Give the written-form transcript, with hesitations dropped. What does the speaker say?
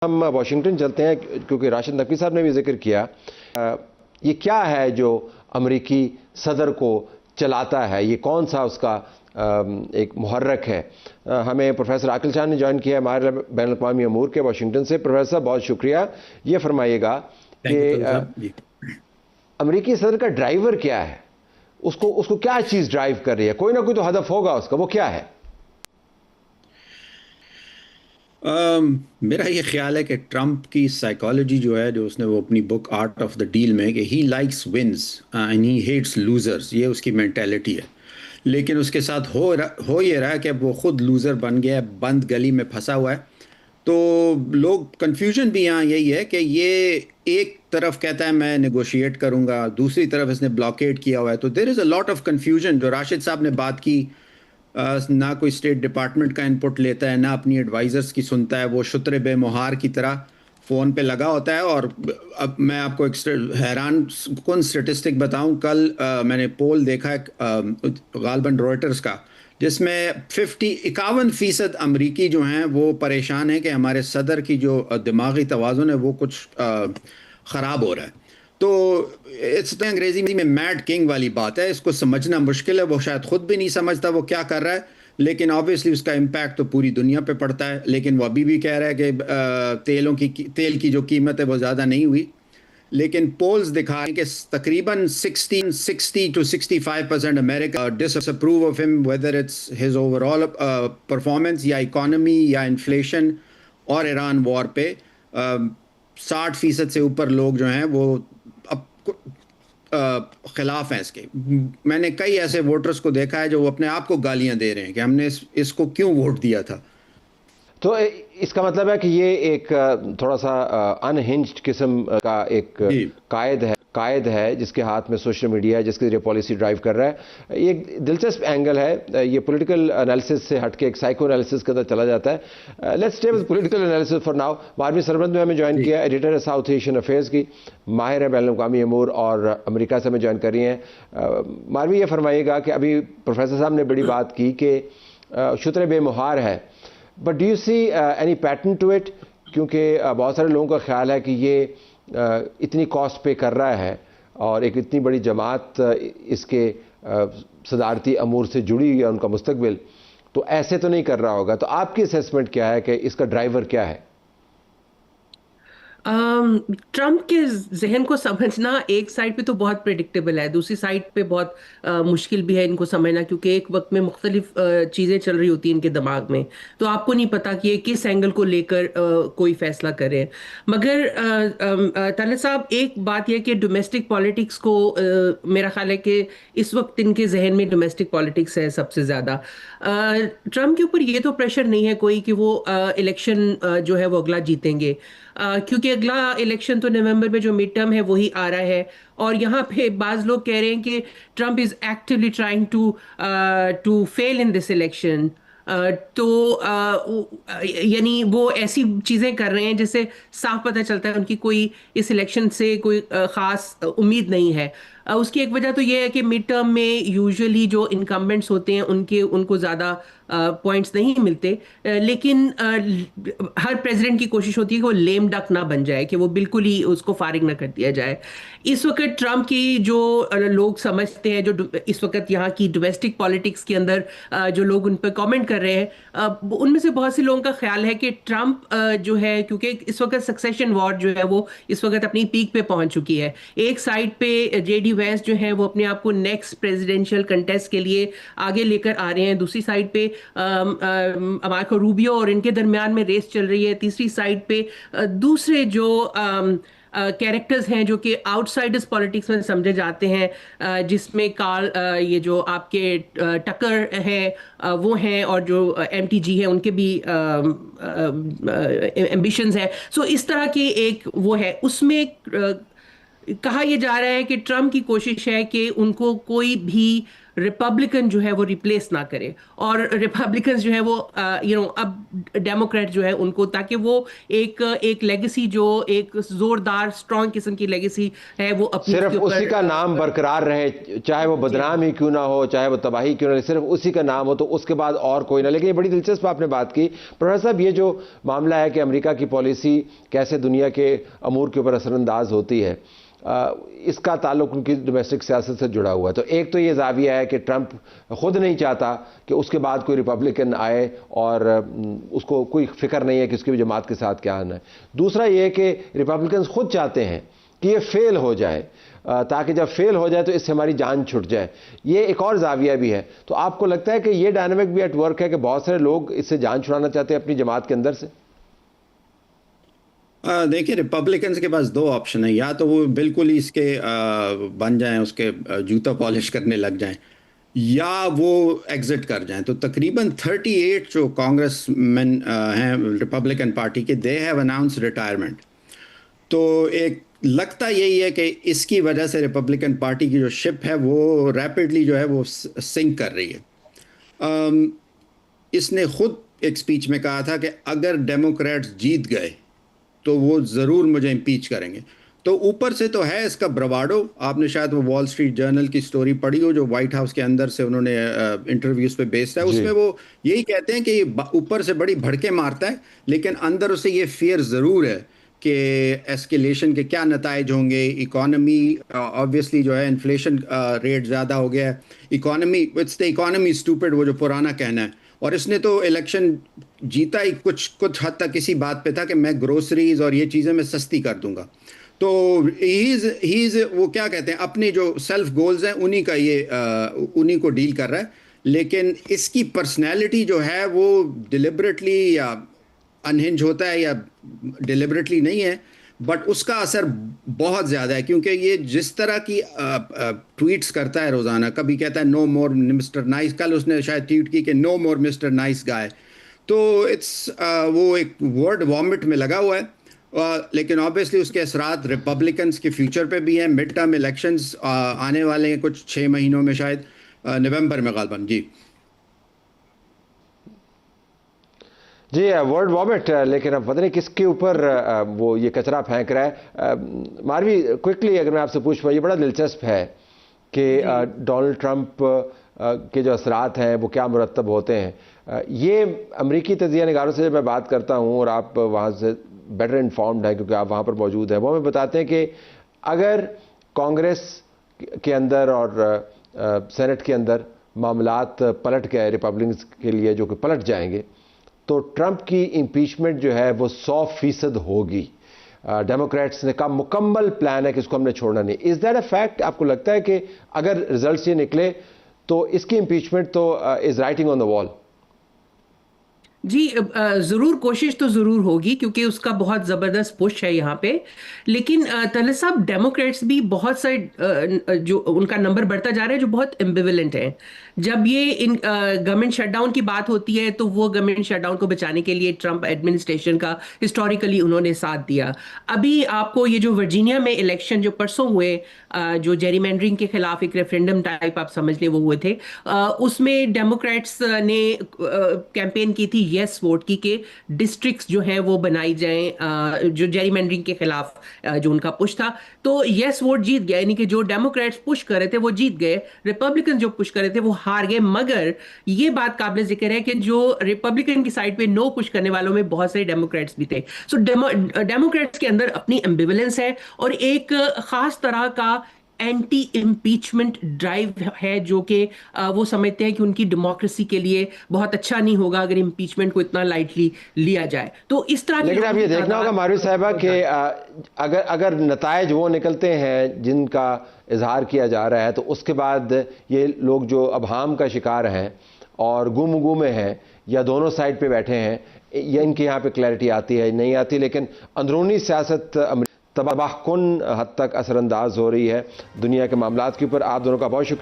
हम वाशिंगटन चलते हैं क्योंकि राशिद नकवी साहब ने भी जिक्र किया। ये क्या है जो अमेरिकी सदर को चलाता है, ये कौन सा उसका एक मुहर्रक है। हमें प्रोफेसर आकिल शाह ने ज्वाइन किया है हमारे बैनुल अक़वामी अमूर के वाशिंगटन से। प्रोफेसर साहब बहुत शुक्रिया। ये फरमाइएगा थैंक यू कि तलत साहब जी। अमेरिकी सदर का ड्राइवर क्या है, उसको उसको क्या चीज़ ड्राइव कर रही है। कोई ना कोई तो हदफ होगा उसका, वो क्या है। मेरा ये ख्याल है कि ट्रम्प की साइकोलॉजी जो है, जो उसने वो अपनी book Art of the Deal में, कि he likes wins and he hates losers, ये उसकी मेंटेलिटी है। लेकिन उसके साथ हो ये रहा है कि अब वो खुद लूज़र बन गया है, बंद गली में फंसा हुआ है। तो लोग, कंफ्यूजन भी यहाँ यही है कि ये एक तरफ कहता है मैं नेगोशिएट करूंगा, दूसरी तरफ इसने ब्लॉकेट किया हुआ है। तो there is a lot of confusion. जो राशिद साहब ने बात की, ना कोई स्टेट डिपार्टमेंट का इनपुट लेता है, ना अपनी एडवाइजर्स की सुनता है, वो शुतरे बेमुहार की तरह फ़ोन पे लगा होता है। और अब मैं आपको एक हैरान कौन स्टेटिस्टिक बताऊं। कल मैंने पोल देखा है, गालबन रॉयटर्स का, जिसमें 51% अमरीकी जो हैं वो परेशान हैं कि हमारे सदर की जो दिमागी तवाज़ुन है वो कुछ ख़राब हो रहा है। तो इट्स तो अंग्रेजी में मैड किंग वाली बात है। इसको समझना मुश्किल है। वो शायद खुद भी नहीं समझता वो क्या कर रहा है, लेकिन ऑब्वियसली उसका इम्पैक्ट तो पूरी दुनिया पे पड़ता है। लेकिन वो अभी भी कह रहा है कि तेल की जो कीमत है वो ज़्यादा नहीं हुई। लेकिन पोल्स दिखा रहे हैं कि तकरीबन 60 to 65% America disapprove of him, whether it's his overall performance या इकोनॉमी या इन्फ्लेशन और ईरान वॉर पे। 60% से ऊपर लोग जो हैं वो अब खिलाफ हैं इसके। मैंने कई ऐसे वोटर्स को देखा है जो अपने आप को गालियां दे रहे हैं कि हमने इसको क्यों वोट दिया था। तो इसका मतलब है कि ये एक थोड़ा सा अनहिंज्ड किस्म का एक जी कायद है जिसके हाथ में सोशल मीडिया है, जिसके जरिए पॉलिसी ड्राइव कर रहा है। ये एक दिलचस्प एंगल है। ये पॉलिटिकल एनालिसिस से हटके एक साइको एनालिसिस के अंदर चला जाता है। Let's stay with political analysis for now. Marvi Sarband में हमें ज्वाइन जी किया, एडिटर है साउथ एशियन अफेयर्स की, माहिर है बैनुल अक़वामी अमूर और अमेरिका से हमें ज्वाइन कर रही हैं। मारवी, ये फरमाइएगा कि अभी प्रोफेसर साहब ने बड़ी बात की कि शुतरे बेमुहार है, but do you see any pattern to it. क्योंकि बहुत सारे लोगों का ख्याल है कि ये इतनी कॉस्ट पे कर रहा है और एक इतनी बड़ी जमात इसके सदारती अमूर से जुड़ी हुई है, उनका मुस्तकबिल, तो ऐसे तो नहीं कर रहा होगा। तो आपकी असेसमेंट क्या है कि इसका ड्राइवर क्या है। ट्रम्प के जहन को समझना एक साइड पे तो बहुत प्रिडिक्टेबल है, दूसरी साइड पे बहुत मुश्किल भी है इनको समझना, क्योंकि एक वक्त में मुख्तलिफ चीज़ें चल रही होती हैं इनके दिमाग में। तो आपको नहीं पता कि ये किस एंगल को लेकर कोई फैसला करे। मगर तालिब साहब, एक बात यह कि डोमेस्टिक पॉलिटिक्स को मेरा ख्याल है कि इस वक्त इनके जहन में डोमेस्टिक पॉलिटिक्स है सबसे ज़्यादा। ट्रम्प के ऊपर ये तो प्रेशर नहीं है कोई कि वो इलेक्शन जो है वो अगला जीतेंगे, क्योंकि अगला इलेक्शन तो नवंबर में जो मिड टर्म है वही आ रहा है। और यहाँ पे बाज लोग कह रहे हैं कि Trump is actively trying to fail in this election. तो यानी वो ऐसी चीज़ें कर रहे हैं जिससे साफ पता चलता है उनकी कोई इस इलेक्शन से कोई ख़ास उम्मीद नहीं है। उसकी एक वजह तो ये है कि मिड टर्म में यूजुअली जो इनकम्बेंट्स होते हैं उनको ज़्यादा पॉइंट्स नहीं मिलते। लेकिन हर प्रेसिडेंट की कोशिश होती है कि वो लेम डक ना बन जाए, कि वो बिल्कुल ही उसको फारिग ना कर दिया जाए। इस वक्त ट्रम्प की जो लोग समझते हैं, जो इस वक्त यहाँ की डोमेस्टिक पॉलिटिक्स के अंदर जो लोग उन पर कमेंट कर रहे हैं, उनमें से बहुत से लोगों का ख्याल है कि ट्रम्प जो है, क्योंकि इस वक्त सक्सेशन वॉर जो है वो इस वक्त अपनी पीक पे पहुंच चुकी है। एक साइड पे जेडी वेंस जो है वो अपने आप को नेक्स्ट प्रेसिडेंशियल कंटेस्ट के लिए आगे लेकर आ रहे हैं, दूसरी साइड पे मार्को रूबियो और इनके दरमियान में रेस चल रही है, तीसरी साइड पे दूसरे जो कैरेक्टर्स हैं जो कि आउटसाइडर्स पॉलिटिक्स में समझे जाते हैं, जिसमें ये जो आपके टकर है वो हैं, और जो एमटीजी है उनके भी एम्बिशंस है। सो इस तरह की एक वो है, उसमें कहा यह जा रहा है कि ट्रम्प की कोशिश है कि उनको कोई भी रिपब्लिकन जो है वो रिप्लेस ना करे, और रिपब्लिकन जो है वो अब डेमोक्रेट जो है उनको, ताकि वो एक लेगेसी जो एक जोरदार स्ट्रॉन्ग किस्म की लेगेसी है वो अपनी सिर्फ उसी का नाम बरकरार रहे, चाहे वो बदनाम ही क्यों ना हो, चाहे वो तबाही क्यों ना हो, सिर्फ उसी का नाम हो, तो उसके बाद और कोई ना। लेकिन ये बड़ी दिलचस्प आपने बात की प्रोफेसर साहब, ये जो मामला है कि अमेरिका की पॉलिसी कैसे दुनिया के अमूर के ऊपर असरअंदाज होती है, इसका ताल्लुक उनकी डोमेस्टिक सियासत से जुड़ा हुआ है। तो एक तो ये जाविया है कि ट्रंप खुद नहीं चाहता कि उसके बाद कोई रिपब्लिकन आए और उसको कोई फिक्र नहीं है कि उसकी भी जमात के साथ क्या आना है। दूसरा ये कि रिपब्लिकन खुद चाहते हैं कि ये फेल हो जाए, ताकि जब फेल हो जाए तो इससे हमारी जान छुट जाए। ये एक और जाविया भी है। तो आपको लगता है कि ये डायनामिक भी एट वर्क है कि बहुत सारे लोग इससे जान छुड़ाना चाहते हैं अपनी जमात के अंदर से? देखिए, रिपब्लिकन्स के पास दो ऑप्शन है, या तो वो बिल्कुल ही इसके बन जाएं, उसके जूता पॉलिश करने लग जाएं, या वो एग्जिट कर जाएं। तो तकरीबन 38 जो कांग्रेसमैन हैं रिपब्लिकन पार्टी के, दे हैव अनाउंस रिटायरमेंट। तो एक लगता यही है कि इसकी वजह से रिपब्लिकन पार्टी की जो शिप है वो रैपिडली जो है वो सिंक कर रही है। इसने खुद एक स्पीच में कहा था कि अगर डेमोक्रेट्स जीत गए तो वो ज़रूर मुझे इम्पीच करेंगे। तो ऊपर से तो है इसका ब्रवाडो। आपने शायद वो वॉल स्ट्रीट जर्नल की स्टोरी पढ़ी हो, जो वाइट हाउस के अंदर से उन्होंने इंटरव्यूज़ पे बेस्ड है। उसमें वो यही कहते हैं कि ये ऊपर से बड़ी भड़के मारता है, लेकिन अंदर उसे ये फियर ज़रूर है कि एस्केलेशन के क्या नताइज होंगे। इकॉनमी ऑब्वियसली जो है, इन्फ्लेशन रेट ज़्यादा हो गया है, economy it's the economy stupid, वो जो पुराना कहना है। और इसने तो इलेक्शन जीता ही कुछ हद तक इसी बात पे था कि मैं ग्रोसरीज और ये चीज़ें मैं सस्ती कर दूंगा। तो ही इज़ वो क्या कहते हैं, अपने जो सेल्फ गोल्स हैं उन्हीं का ये उन्हीं को डील कर रहा है। लेकिन इसकी पर्सनैलिटी जो है वो डिलिबरेटली या अनहिंज होता है या डिलिबरेटली नहीं है, बट उसका असर बहुत ज़्यादा है, क्योंकि ये जिस तरह की ट्वीट्स करता है रोज़ाना, कभी कहता है नो मोर मिस्टर नाइस, कल उसने शायद ट्वीट की कि नो मोर मिस्टर नाइस गाय। तो इट्स वो एक वर्ड वॉमिट में लगा हुआ है। लेकिन ऑब्वियसली उसके असरात रिपब्लिकन्स के फ्यूचर पे भी हैं। मिड टर्म इलेक्शंस आने वाले हैं कुछ 6 महीनों में, शायद नवंबर में गालबन। जी वर्ड वॉमिट, लेकिन अब पता नहीं किसके ऊपर वो ये कचरा फेंक रहा है। मारवी, क्विकली अगर मैं आपसे पूछ पाऊँ, ये बड़ा दिलचस्प है कि डोनाल्ड ट्रंप के जो असरात हैं वो क्या मुरतब होते हैं। ये अमरीकी तजिया निगारों से जब मैं बात करता हूँ, और आप वहाँ से बेटर इन्फॉर्म्ड हैं क्योंकि आप वहाँ पर मौजूद हैं, वो हमें बताते हैं कि अगर कांग्रेस के अंदर और सेनेट के अंदर मामलात पलट गए रिपब्लिकन्स के लिए, जो कि पलट जाएंगे, तो ट्रंप की इम्पीचमेंट जो है वो 100% होगी। डेमोक्रेट्स ने कहा मुकम्मल प्लान है कि इसको हमने छोड़ना नहीं। Is that a fact? आपको लगता है कि अगर रिजल्ट्स ये निकले तो इसकी इम्पीचमेंट तो is writing on the wall? जी, ज़रूर कोशिश तो ज़रूर होगी, क्योंकि उसका बहुत ज़बरदस्त पुश है यहाँ पे। लेकिन तलत साहब, डेमोक्रेट्स भी बहुत सारे जो उनका नंबर बढ़ता जा रहा है जो बहुत एम्बिवेलेंट हैं। जब ये इन गवर्नमेंट शटडाउन की बात होती है तो वो गवर्नमेंट शटडाउन को बचाने के लिए ट्रंप एडमिनिस्ट्रेशन का हिस्टोरिकली उन्होंने साथ दिया। अभी आपको ये जो वर्जीनिया में इलेक्शन जो परसों हुए, जो जेरीमैंडरिंग के खिलाफ एक रेफरेंडम टाइप आप समझ लें वो हुए थे, उसमें डेमोक्रेट्स ने कैंपेन की थी यस वोट की, के डिस्ट्रिक्ट्स जो हैं वो बनाई जाएं, जो जेरीमैंडरिंग के खिलाफ जो उनका पुश था। तो यस वोट जीत गया, यानी कि जो डेमोक्रेट्स पुश कर रहे थे वो जीत गए, रिपब्लिकन जो पुश कर रहे थे वो हार गए। मगर ये बात काबिल जिक्र है कि जो रिपब्लिकन की साइड पे नो पुश करने वालों में बहुत सारे डेमोक्रेट्स भी थे। सो डेमोक्रेट्स के अंदर अपनी एम्बिवेलेंस है और एक खास तरह का एंटी इम्पीचमेंट ड्राइव है, जो कि वो समझते हैं कि उनकी डेमोक्रेसी के लिए बहुत अच्छा नहीं होगा अगर इम्पीचमेंट को इतना लाइटली लिया जाए। तो इस तरह, लेकिन आप ये देखना होगा मारवी साहिबा कि अगर नतायज वो निकलते हैं जिनका इजहार किया जा रहा है, तो उसके बाद ये लोग जो अबहाम का शिकार हैं और गुम में हैं या दोनों साइड पे बैठे हैं, या इनके यहाँ पे क्लैरिटी आती है नहीं आती, लेकिन अंदरूनी सियासत तबाहकुन हद तक असरअंदाज हो रही है दुनिया के मामलात के ऊपर। आप दोनों का बहुत शुक्रिया।